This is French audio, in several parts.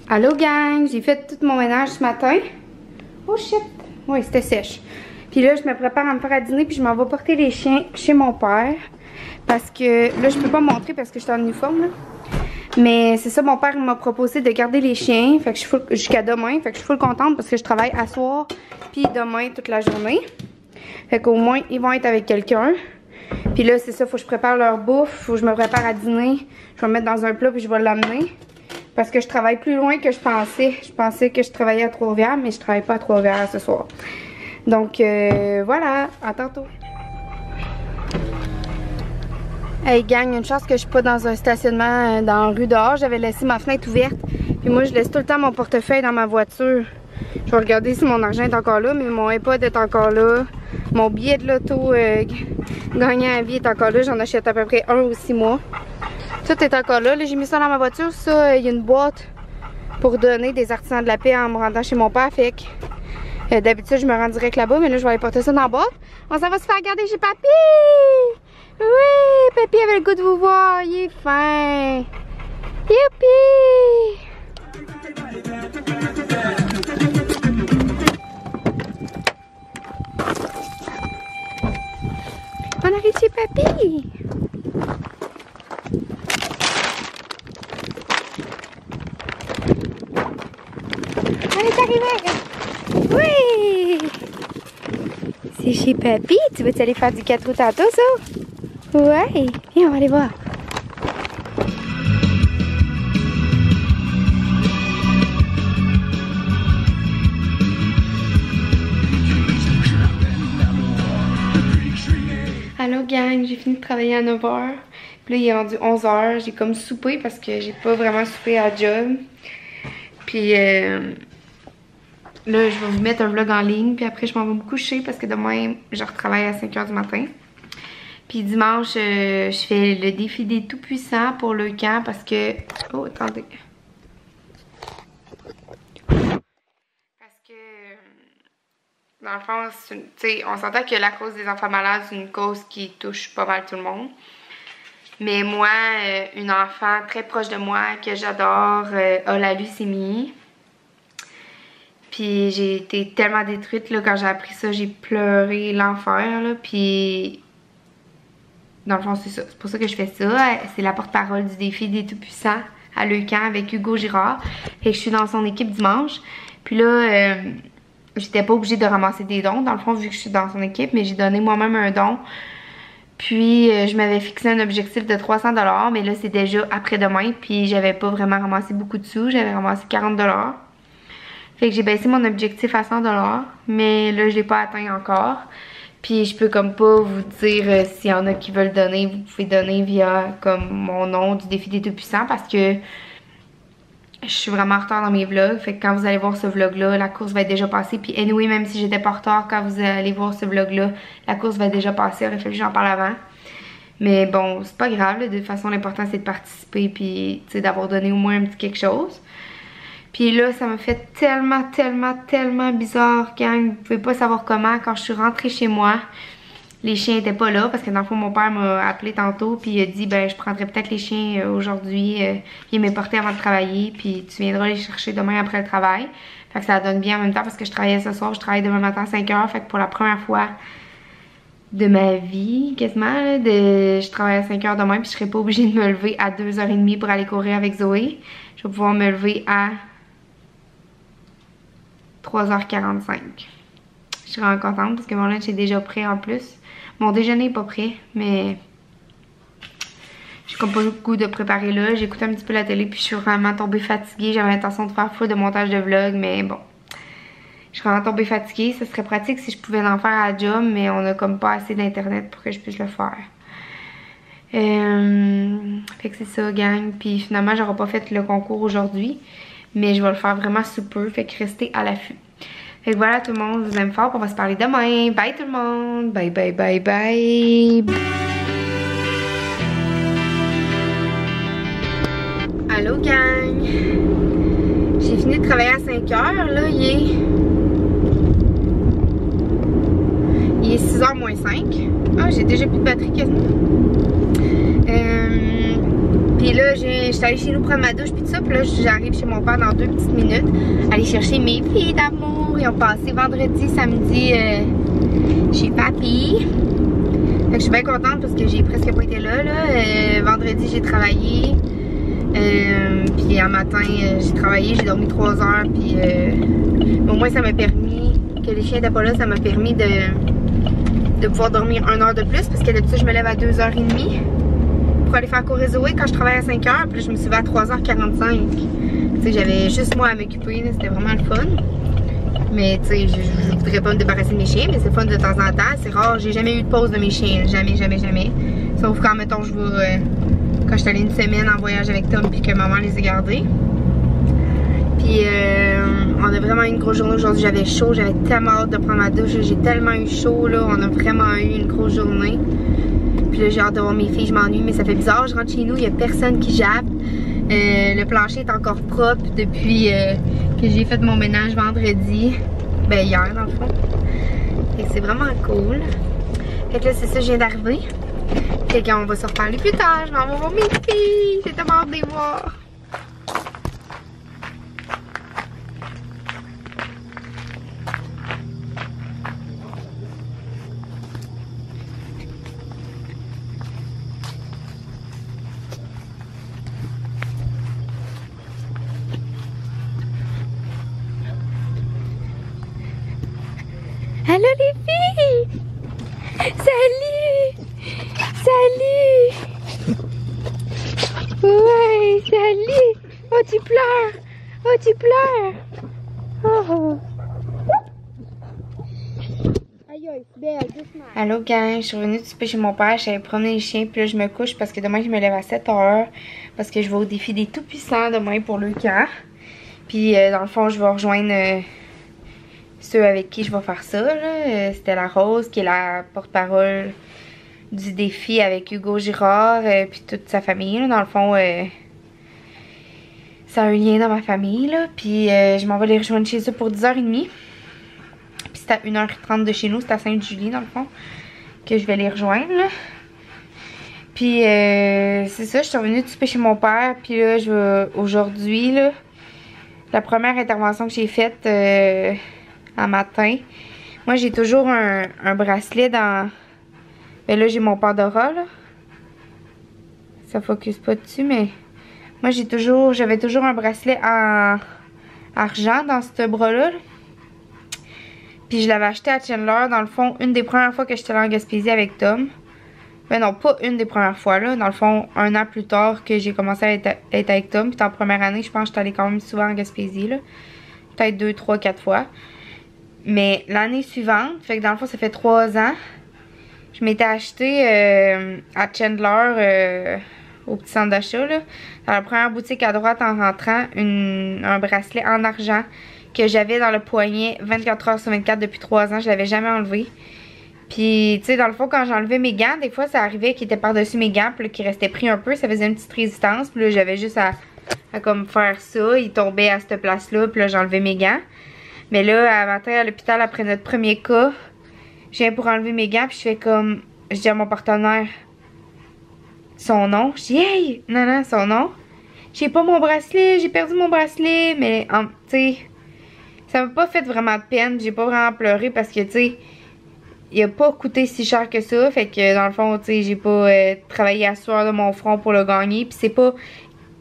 Allô gang, j'ai fait tout mon ménage ce matin. Oh shit, oui c'était sèche. Puis là je me prépare à me faire à dîner puis je m'en vais porter les chiens chez mon père. Parce que là je peux pas montrer parce que je suis en uniforme là. Mais c'est ça, mon père m'a proposé de garder les chiens. Fait que je suis jusqu'à demain. Fait que je suis full contente parce que je travaille à soir puis demain toute la journée. Fait qu'au moins ils vont être avec quelqu'un. Puis là c'est ça, faut que je prépare leur bouffe, faut que je me prépare à dîner. Je vais me mettre dans un plat puis je vais l'amener. Parce que je travaille plus loin que je pensais. Je pensais que je travaillais à Trois-Rivières, mais je travaille pas à Trois-Rivières ce soir. Donc voilà, à tantôt. Hey gang, une chance que je suis pas dans un stationnement dans la rue dehors. J'avais laissé ma fenêtre ouverte. Puis moi je laisse tout le temps mon portefeuille dans ma voiture. Je vais regarder si mon argent est encore là, mais mon iPod est encore là. Mon billet de l'auto gagnant à vie est encore là. J'en achète à peu près 1 ou 6 mois. Tout est encore là. J'ai mis ça dans ma voiture. Ça, il y a une boîte pour donner des artisans de la paix en me rendant chez mon père. Fait que d'habitude, je me rends direct là-bas, mais là, je vais aller porter ça dans la boîte. On s'en va se faire garder chez Papy! Oui! Papy avait le goût de vous voir. Il est fin! Youpi! On arrive chez Papy! On est arrivé! Oui! C'est chez Papy. Tu veux aller faire du 4 roues tantôt, ça? Ouais! Viens, on va aller voir. Allô gang, j'ai fini de travailler à 9h. Puis là, il est rendu 11h. J'ai comme soupé parce que j'ai pas vraiment soupé à job. Puis là, je vais vous mettre un vlog en ligne. Puis après, je m'en vais me coucher parce que demain, je retravaille à 5h du matin. Puis dimanche, je fais le défi des tout-puissants pour le camp parce que... Oh, attendez. Parce que... Dans le fond, tu sais, on s'entend que la cause des enfants malades, c'est une cause qui touche pas mal tout le monde. Mais moi, une enfant très proche de moi, que j'adore, a la leucémie. Puis j'ai été tellement détruite, là, quand j'ai appris ça, j'ai pleuré l'enfer, là. Puis, dans le fond, c'est ça. C'est pour ça que je fais ça. C'est la porte-parole du défi des tout-puissants à Leucan avec Hugo Girard. Et je suis dans son équipe dimanche. Puis là, j'étais pas obligée de ramasser des dons, dans le fond, vu que je suis dans son équipe, mais j'ai donné moi-même un don. Puis, je m'avais fixé un objectif de 300 $, mais là, c'est déjà après-demain, puis j'avais pas vraiment ramassé beaucoup de sous, j'avais ramassé 40 $. Fait que j'ai baissé mon objectif à 100 $, mais là, je l'ai pas atteint encore. Puis, je peux comme pas vous dire s'il y en a qui veulent donner, vous pouvez donner via comme mon nom du défi des tout-puissants, parce que je suis vraiment en retard dans mes vlogs. Fait que quand vous allez voir ce vlog-là, la course va être déjà passée. Puis anyway, même si j'étais pas en retard, quand vous allez voir ce vlog-là, la course va être déjà passée. Il aurait fallu que j'en parle avant. Mais bon, c'est pas grave. Là. De toute façon, l'important c'est de participer. Puis d'avoir donné au moins un petit quelque chose. Puis là, ça me fait tellement bizarre, gang. Vous pouvez pas savoir comment. Quand je suis rentrée chez moi, les chiens étaient pas là parce que dans le fond mon père m'a appelé tantôt puis il a dit ben je prendrais peut-être les chiens aujourd'hui, il m'a porté avant de travailler puis tu viendras les chercher demain après le travail. Fait que ça donne bien en même temps parce que je travaillais ce soir, je travaille demain matin à 5h, fait que pour la première fois de ma vie quasiment là, je travaille à 5h demain puis je serai pas obligée de me lever à 2h30 pour aller courir avec Zoé. Je vais pouvoir me lever à 3h45. Je suis vraiment contente parce que mon lunch est déjà prêt en plus. Mon déjeuner est pas prêt, mais j'ai comme pas le goût de préparer là. J'ai écouté un petit peu la télé puis je suis vraiment tombée fatiguée. J'avais l'intention de faire full de montage de vlog, mais bon. Je suis vraiment tombée fatiguée. Ça serait pratique si je pouvais en faire à la job, mais on a comme pas assez d'internet pour que je puisse le faire. Fait que c'est ça, gang. Puis finalement, j'aurai pas fait le concours aujourd'hui, mais je vais le faire vraiment sous peu. Fait que restez à l'affût. Fait que voilà tout le monde, je vous aime fort, on va se parler demain. Bye tout le monde, bye bye bye bye. Allô gang, j'ai fini de travailler à 5h, là il est 6h moins 5. Ah, j'ai déjà plus de batterie quasiment. Puis là, je suis allée chez nous prendre ma douche puis tout ça. Puis là, j'arrive chez mon père dans 2 petites minutes. Aller chercher mes filles d'amour. Ils ont passé vendredi, samedi chez papy. Fait que je suis bien contente parce que j'ai presque pas été là. Vendredi, j'ai travaillé. Puis un matin, j'ai travaillé, j'ai dormi 3 heures. Puis au moins, ça m'a permis, que les chiens n'étaient pas là, ça m'a permis de pouvoir dormir 1 heure de plus. Parce que d'habitude, je me lève à 2h30 pour aller faire courir Zoé quand je travaille à 5h. Puis là, je me suis levée à 3h45. Tu sais, j'avais juste moi à m'occuper, c'était vraiment le fun. Mais tu sais, je voudrais pas me débarrasser de mes chiens, mais c'est fun de temps en temps. C'est rare, j'ai jamais eu de pause de mes chiens. Jamais, jamais, jamais. Sauf quand, mettons, je vais. Quand je suis allée une semaine en voyage avec Tom puis que maman les a gardés. Puis on a vraiment eu une grosse journée aujourd'hui. J'avais chaud, j'avais tellement hâte de prendre ma douche. J'ai tellement eu chaud là. On a vraiment eu une grosse journée. Puis là, j'ai hâte de voir mes filles, je m'ennuie, mais ça fait bizarre. Je rentre chez nous, il n'y a personne qui jappe. Le plancher est encore propre depuis que j'ai fait mon ménage vendredi. Ben hier dans le fond. Fait que c'est vraiment cool. Fait que là c'est ça, je viens d'arriver. Fait qu'on va se reparler plus tard. Je m'en vais voir mes filles. J'ai tellement hâte de les voir. Allô les filles! Salut! Salut! Ouais, salut! Oh, tu pleures! Oh, tu pleures! Oh! Aïe, aïe, belle, doucement. Allô, gang, je suis revenue de souper chez mon père. J'allais promener les chiens, puis là, je me couche parce que demain, je me lève à 7h. Parce que je vais au défi des Tout-Puissants demain pour le camp. Puis, dans le fond, je vais rejoindre ceux avec qui je vais faire ça. C'était la Rose, qui est la porte-parole du défi avec Hugo Girard, puis toute sa famille. Là. Dans le fond, ça a un lien dans ma famille. Là. Puis, je m'en vais les rejoindre chez eux pour 10h30. Puis, c'est à 1h30 de chez nous. C'est à Sainte-Julie, dans le fond, que je vais les rejoindre. Là. Puis, c'est ça. Je suis revenue de souper chez mon père. Puis là, je vais aujourd'hui, là, la première intervention que j'ai faite en matin. Moi, j'ai toujours un bracelet dans... Ben là, j'ai mon Pandora, là. Ça focus pas dessus, mais... Moi, j'avais toujours un bracelet en argent dans ce bras-là. Là. Puis je l'avais acheté à Chandler, dans le fond, une des premières fois que j'étais allée en Gaspésie avec Tom. Ben non, pas une des premières fois, là. Dans le fond, 1 an plus tard que j'ai commencé à être avec Tom. Puis en première année, je pense que j'étais allée quand même souvent en Gaspésie, là. Peut-être 2, 3, 4 fois. Mais l'année suivante, fait que dans le fond, ça fait 3 ans, je m'étais acheté à Chandler, au petit centre d'achat, là, dans la première boutique à droite en rentrant, un bracelet en argent que j'avais dans le poignet 24h/24 depuis 3 ans. Je l'avais jamais enlevé. Puis, tu sais, dans le fond, quand j'enlevais mes gants, des fois, ça arrivait qu'il était par-dessus mes gants, puis qu'il restait pris un peu, ça faisait une petite résistance. Puis là, j'avais juste à comme faire ça. Il tombait à cette place-là, puis là, j'enlevais mes gants. Mais là, à matin, à l'hôpital, après notre premier cas, je viens pour enlever mes gants, puis je fais comme... Je dis à mon partenaire son nom. Je dis, hey! Non, son nom. J'ai pas mon bracelet, j'ai perdu mon bracelet. Mais, tu sais, ça m'a pas fait vraiment de peine. J'ai pas vraiment pleuré parce que, tu sais, il a pas coûté si cher que ça. Fait que, dans le fond, tu sais, j'ai pas travaillé à sueur de mon front pour le gagner. Puis c'est pas... Tu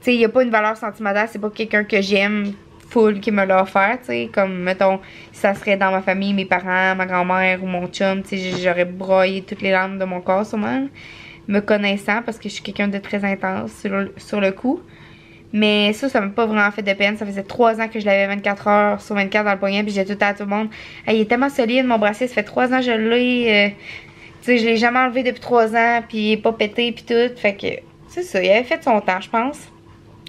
sais, il y a pas une valeur sentimentale. C'est pas quelqu'un que j'aime full qui me l'a offert, tu sais, comme, mettons, si ça serait dans ma famille, mes parents, ma grand-mère ou mon chum, tu sais, j'aurais broyé toutes les larmes de mon corps, sûrement, me connaissant, parce que je suis quelqu'un de très intense sur le coup. Mais ça m'a pas vraiment fait de peine. Ça faisait 3 ans que je l'avais 24h/24 dans le poignet, puis j'ai tout à tout le monde. Hey, il est tellement solide, mon bracelet, ça fait 3 ans que je l'ai, tu sais, je l'ai jamais enlevé depuis 3 ans, puis il est pas pété, puis tout, fait que, c'est ça, il avait fait son temps, je pense.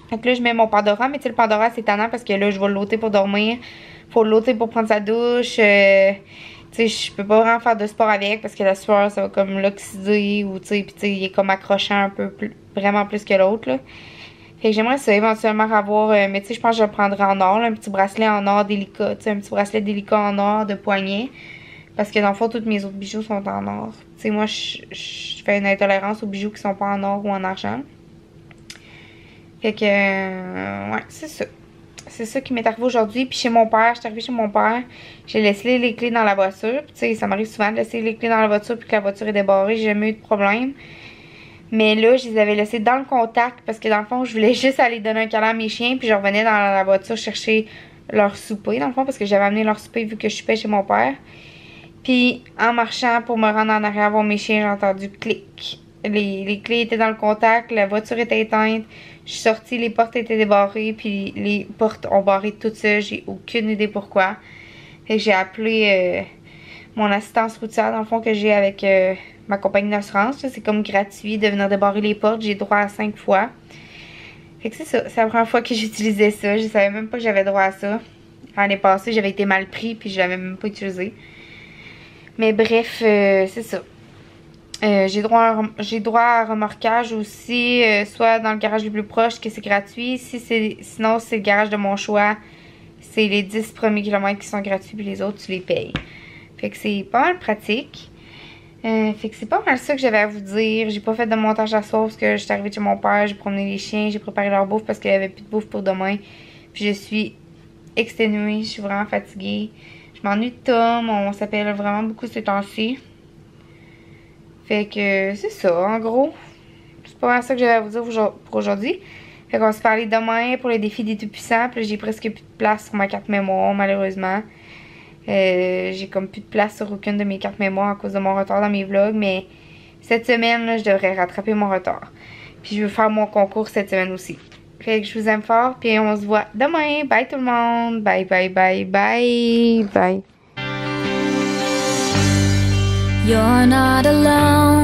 Fait que là, je mets mon Pandora, mais tu sais, le Pandora, c'est tannant parce que là, je vais l'ôter pour dormir. Faut l'ôter pour prendre sa douche. Tu sais, je peux pas vraiment faire de sport avec parce que la sueur, ça va comme l'oxyder ou tu sais, puis tu sais, il est comme accrochant un peu plus, vraiment plus que l'autre, là. Fait que j'aimerais ça éventuellement avoir, mais tu sais, je pense que je le prendrais en or, là, un petit bracelet en or délicat, tu sais, un petit bracelet délicat en or de poignet. Parce que dans le fond, tous mes autres bijoux sont en or. Tu sais, moi, je fais une intolérance aux bijoux qui sont pas en or ou en argent. Fait que, ouais, c'est ça. C'est ça qui m'est arrivé aujourd'hui. Puis chez mon père, je suis arrivée chez mon père, j'ai laissé les clés dans la voiture. Puis tu sais, ça m'arrive souvent de laisser les clés dans la voiture puis que la voiture est débarrée. J'ai jamais eu de problème. Mais là, je les avais laissés dans le contact parce que dans le fond, je voulais juste aller donner un câlin à mes chiens. Puis je revenais dans la voiture chercher leur souper, dans le fond, parce que j'avais amené leur souper vu que je suis chez mon père. Puis en marchant pour me rendre en arrière voir mes chiens, j'ai entendu clic. Les clés étaient dans le contact, la voiture était éteinte. Je suis sortie, les portes étaient débarrées, puis les portes ont barré toutes seules. J'ai aucune idée pourquoi. Fait que j'ai appelé mon assistance routière, dans le fond, que j'ai avec ma compagnie d'assurance. C'est comme gratuit de venir débarrer les portes. J'ai droit à 5 fois. Fait que c'est ça. C'est la première fois que j'utilisais ça. Je savais même pas que j'avais droit à ça. L'année passée, j'avais été mal pris, puis je l'avais même pas utilisé. Mais bref, c'est ça. J'ai droit à remorquage aussi, soit dans le garage le plus proche que c'est gratuit. Sinon, c'est le garage de mon choix. C'est les 10 premiers kilomètres qui sont gratuits, puis les autres, tu les payes. Fait que c'est pas mal pratique. Fait que c'est pas mal ça que j'avais à vous dire. J'ai pas fait de montage à soir parce que j'étais arrivée chez mon père, j'ai promené les chiens, j'ai préparé leur bouffe parce qu'il y avait plus de bouffe pour demain. Puis je suis exténuée, je suis vraiment fatiguée. Je m'ennuie de Tom, on s'appelle vraiment beaucoup ces temps-ci. Fait que c'est ça, en gros. C'est pas mal ça que j'avais à vous dire pour aujourd'hui. Fait qu'on va se parler demain pour le défi des Tout-Puissants. Puis j'ai presque plus de place sur ma carte mémoire, malheureusement. J'ai comme plus de place sur aucune de mes cartes mémoire à cause de mon retard dans mes vlogs. Mais cette semaine, là, je devrais rattraper mon retard. Puis je veux faire mon concours cette semaine aussi. Fait que je vous aime fort. Puis on se voit demain. Bye tout le monde. Bye, bye, bye, bye, bye. You're not alone.